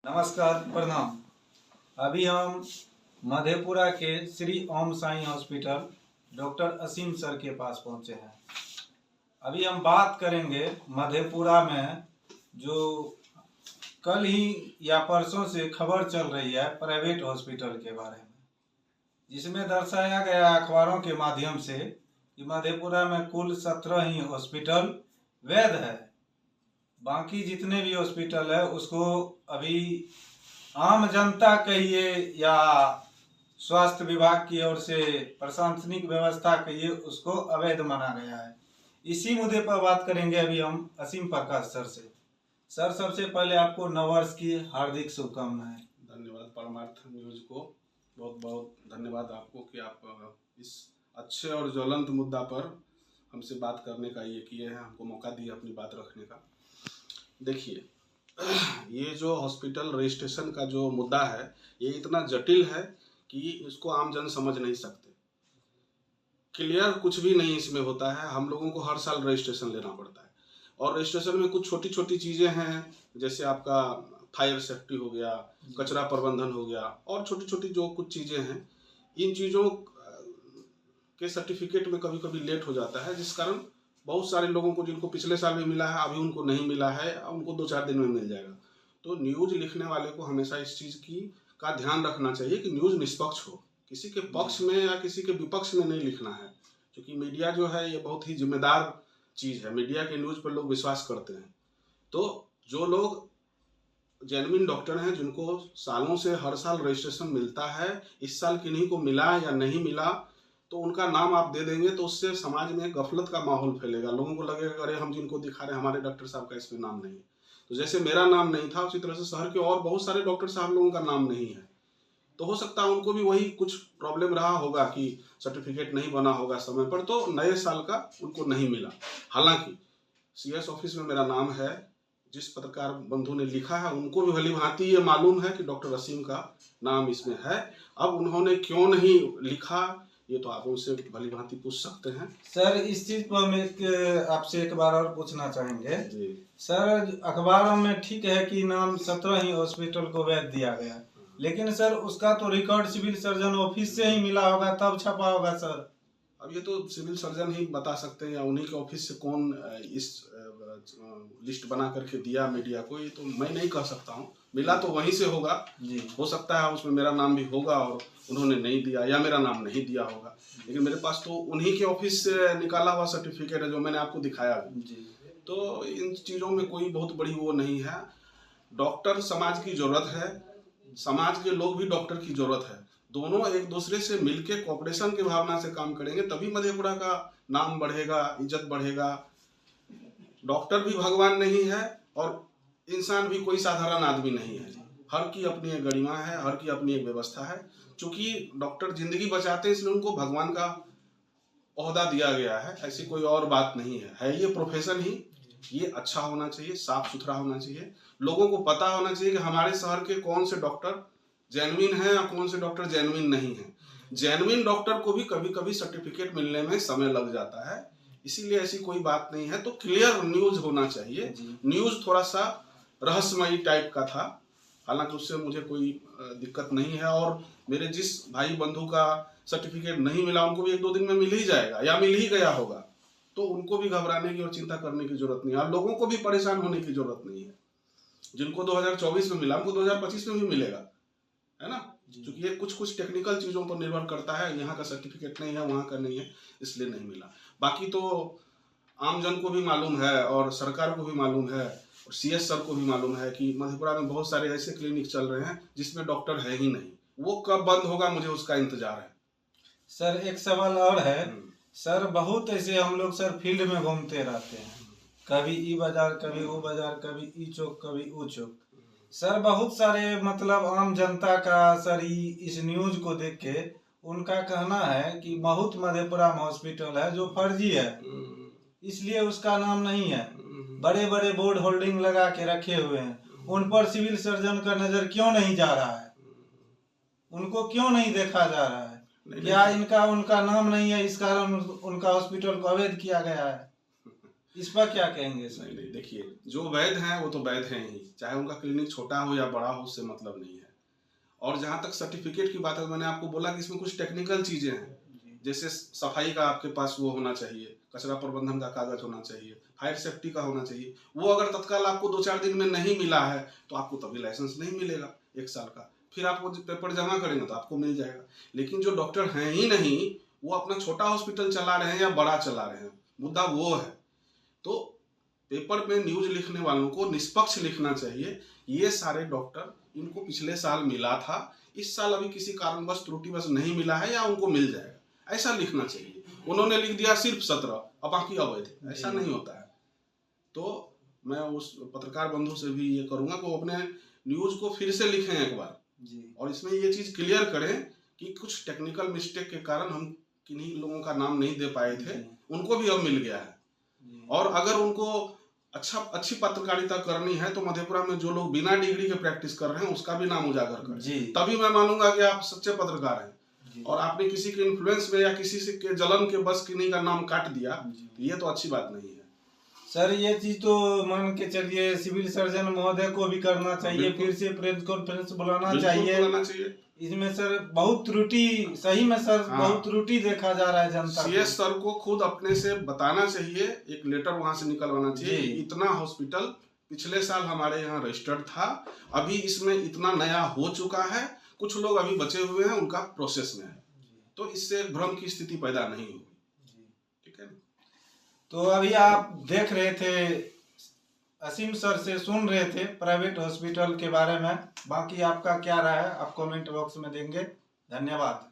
नमस्कार, प्रणाम। अभी हम मधेपुरा के श्री ओम साई हॉस्पिटल डॉक्टर असीम सर के पास पहुंचे हैं। अभी हम बात करेंगे मधेपुरा में जो कल ही या परसों से खबर चल रही है प्राइवेट हॉस्पिटल के बारे में, जिसमें दर्शाया गया अखबारों के माध्यम से कि मधेपुरा में कुल 17 ही हॉस्पिटल वैध है। बाकी जितने भी हॉस्पिटल है उसको अभी आम जनता कहिए या स्वास्थ्य विभाग की ओर से प्रशासनिक व्यवस्था कहिए, उसको अवैध माना गया है। इसी मुद्दे पर बात करेंगे अभी हम असीम प्रकाश सर से। सर, सबसे पहले आपको नववर्ष की हार्दिक शुभकामनाएं। धन्यवाद। परमार्थ न्यूज को बहुत बहुत धन्यवाद आपको कि आप इस अच्छे और ज्वलंत मुद्दा पर हमसे बात करने का ये किए हैं, हमको मौका दिया अपनी बात रखने का। देखिए, ये जो हॉस्पिटल रजिस्ट्रेशन का जो मुद्दा है ये इतना जटिल है कि इसको आम जन समझ नहीं सकते। क्लियर कुछ भी नहीं इसमें होता है। हम लोगों को हर साल रजिस्ट्रेशन लेना पड़ता है और रजिस्ट्रेशन में कुछ छोटी छोटी चीज़ें हैं, जैसे आपका फायर सेफ्टी हो गया, कचरा प्रबंधन हो गया और छोटी छोटी जो कुछ चीज़ें हैं, इन चीज़ों के सर्टिफिकेट में कभी कभी लेट हो जाता है, जिस कारण बहुत सारे लोगों को जिनको पिछले साल भी मिला है अभी उनको नहीं मिला है, उनको 2-4 दिन में मिल जाएगा। तो न्यूज़ लिखने वाले को हमेशा इस चीज़ की का ध्यान रखना चाहिए कि न्यूज़ निष्पक्ष हो, किसी के पक्ष में या किसी के विपक्ष में नहीं लिखना है, क्योंकि मीडिया जो है ये बहुत ही जिम्मेदार चीज़ है। मीडिया के न्यूज़ पर लोग विश्वास करते हैं। तो जो लोग जेन्युइन डॉक्टर हैं, जिनको सालों से हर साल रजिस्ट्रेशन मिलता है, इस साल किन्हीं को मिला या नहीं मिला तो उनका नाम आप दे देंगे तो उससे समाज में गफलत का माहौल फैलेगा। लोगों को लगेगा अरे हम जिनको दिखा रहे हैं हमारे डॉक्टर साहब का इसमें नाम नहीं है। तो जैसे मेरा नाम नहीं था उसी तरह से शहर के और बहुत सारे डॉक्टर साहब लोगों का नाम नहीं है, तो हो सकता है उनको भी वही कुछ प्रॉब्लम रहा होगा कि सर्टिफिकेट नहीं बना होगा समय पर, तो नए साल का उनको नहीं मिला। हालांकि CS ऑफिस में मेरा नाम है, जिस पत्रकार बंधु ने लिखा है उनको भी भली भांति ये मालूम है कि डॉक्टर असीम का नाम इसमें है। अब उन्होंने क्यों नहीं लिखा ये तो आप उनसे भली भांति पूछ सकते हैं। सर, इस चीज पर हम आपसे एक बार और पूछना चाहेंगे जी। सर, अखबारों में ठीक है कि नाम 17 ही हॉस्पिटल को वैध दिया गया, लेकिन सर उसका तो रिकॉर्ड सिविल सर्जन ऑफिस से ही मिला होगा, तब छपा होगा सर। अब ये तो सिविल सर्जन ही बता सकते हैं या उन्हीं के ऑफिस से कौन इस लिस्ट बना करके दिया मीडिया को, ये तो मैं नहीं कह सकता हूँ। मिला तो वहीं से होगा जी। हो सकता है उसमें मेरा नाम भी होगा और उन्होंने नहीं दिया या मेरा नाम नहीं दिया होगा, लेकिन मेरे पास तो उन्हीं के ऑफिस से निकाला हुआ सर्टिफिकेट है जो मैंने आपको दिखाया जी। तो इन चीज़ों में कोई बहुत बड़ी वो नहीं है। डॉक्टर समाज की जरूरत है, समाज के लोग भी डॉक्टर की जरूरत है। दोनों एक दूसरे से मिलके कोऑपरेशन की भावना से काम करेंगे तभी मधेपुरा का नाम बढ़ेगा, इज्जत बढ़ेगा। डॉक्टर भी भगवान नहीं है और इंसान भी कोई साधारण आदमी नहीं है। हर की अपनी एक गरिमा है, हर की अपनी एक व्यवस्था है। चूंकि डॉक्टर जिंदगी बचाते हैं इसलिए उनको भगवान का ओहदा दिया गया है, ऐसी कोई और बात नहीं है। ये प्रोफेशन ही ये अच्छा होना चाहिए, साफ सुथरा होना चाहिए। लोगों को पता होना चाहिए कि हमारे शहर के कौन से डॉक्टर जेन्युइन है और कौन से डॉक्टर जेन्युइन नहीं है। जेन्युइन डॉक्टर को भी कभी कभी सर्टिफिकेट मिलने में समय लग जाता है, इसीलिए ऐसी कोई बात नहीं है। तो क्लियर न्यूज होना चाहिए। न्यूज थोड़ा सा रहस्यमयी टाइप का था, हालांकि उससे मुझे कोई दिक्कत नहीं है। और मेरे जिस भाई बंधु का सर्टिफिकेट नहीं मिला उनको भी 1-2 दिन में मिल ही जाएगा या मिल ही गया होगा, तो उनको भी घबराने की और चिंता करने की जरूरत नहीं है और लोगों को भी परेशान होने की जरूरत नहीं है। जिनको 2024 में मिला उनको 2025 में भी मिलेगा, है ना, क्योंकि ये कुछ कुछ टेक्निकल चीज़ों पर निर्भर करता है। यहाँ का सर्टिफिकेट नहीं है, वहाँ का नहीं है, इसलिए नहीं मिला। बाकी तो आम जन को भी मालूम है और सरकार को भी मालूम है और CS सर को भी मालूम है कि मधेपुरा में बहुत सारे ऐसे क्लिनिक चल रहे हैं जिसमें डॉक्टर है ही नहीं। वो कब बंद होगा मुझे उसका इंतजार है। सर, एक सवाल और है सर, बहुत ऐसे हम लोग सर फील्ड में घूमते रहते हैं, कभी ई बाजार, कभी वो बाजार, कभी ई चौक, कभी वो चौक। सर, बहुत सारे मतलब आम जनता का सर इस न्यूज को देख के उनका कहना है कि बहुत मधेपुरा में हॉस्पिटल है जो फर्जी है, इसलिए उसका नाम नहीं है। बड़े बड़े बोर्ड होल्डिंग लगा के रखे हुए हैं, उन पर सिविल सर्जन का नजर क्यों नहीं जा रहा है? उनको क्यों नहीं देखा जा रहा है? क्या उनका नाम नहीं है इस कारण उनका हॉस्पिटल को अवैध किया गया है? इस पर क्या कहेंगे सर? नहीं, देखिए, जो वैध हैं वो तो वैध हैं ही, चाहे उनका क्लिनिक छोटा हो या बड़ा हो, उससे मतलब नहीं है। और जहाँ तक सर्टिफिकेट की बात है, मैंने आपको बोला कि इसमें कुछ टेक्निकल चीजें हैं, जैसे सफाई का आपके पास वो होना चाहिए, कचरा प्रबंधन का कागज होना चाहिए, फायर सेफ्टी का होना चाहिए। वो अगर तत्काल आपको 2-4 दिन में नहीं मिला है तो आपको तभी लाइसेंस नहीं मिलेगा 1 साल का। फिर आप वो पेपर जमा करेंगे तो आपको मिल जाएगा। लेकिन जो डॉक्टर हैं ही नहीं, वो अपना छोटा हॉस्पिटल चला रहे हैं या बड़ा चला रहे हैं, मुद्दा वो है। तो पेपर में न्यूज लिखने वालों को निष्पक्ष लिखना चाहिए। ये सारे डॉक्टर, इनको पिछले साल मिला था, इस साल अभी किसी कारणवश त्रुटिवश नहीं मिला है या उनको मिल जाएगा, ऐसा लिखना चाहिए। उन्होंने लिख दिया सिर्फ 17 और बाकी अवैध, ऐसा नहीं होता है। तो मैं उस पत्रकार बंधु से भी ये करूंगा कि वो अपने न्यूज को फिर से लिखें एक बार जी। और इसमें ये चीज क्लियर करें कि कुछ टेक्निकल मिस्टेक के कारण हम किन्हीं लोगों का नाम नहीं दे पाए थे, उनको भी अब मिल गया है। और अगर उनको अच्छी पत्रकारिता करनी है तो मधेपुरा में जो लोग बिना डिग्री के प्रैक्टिस कर रहे हैं उसका भी नाम उजागर करें, तभी मैं मानूंगा कि आप सच्चे पत्रकार हैं। और आपने किसी के इन्फ्लुएंस में या किसी से के जलन के बस किन्हीं का नाम काट दिया, तो ये तो अच्छी बात नहीं है सर। ये चीज तो मान के चलिए सिविल सर्जन महोदय को भी करना चाहिए, फिर से प्रेस कॉन्फ्रेंस बुलाना चाहिए। इसमें सर बहुत त्रुटि, सही में सर बहुत त्रुटि देखा जा रहा है जनता। सीएस सर को खुद अपने से बताना चाहिए, एक लेटर वहां से निकलवाना चाहिए, इतना हॉस्पिटल पिछले साल हमारे यहाँ रजिस्टर्ड था, अभी इसमें इतना नया हो चुका है, कुछ लोग अभी बचे हुए हैं, उनका प्रोसेस में है, तो इससे भ्रम की स्थिति पैदा नहीं होगी। ठीक है। तो अभी आप देख रहे थे, असीम सर से सुन रहे थे प्राइवेट हॉस्पिटल के बारे में। बाकी आपका क्या राय है आप कमेंट बॉक्स में देंगे। धन्यवाद।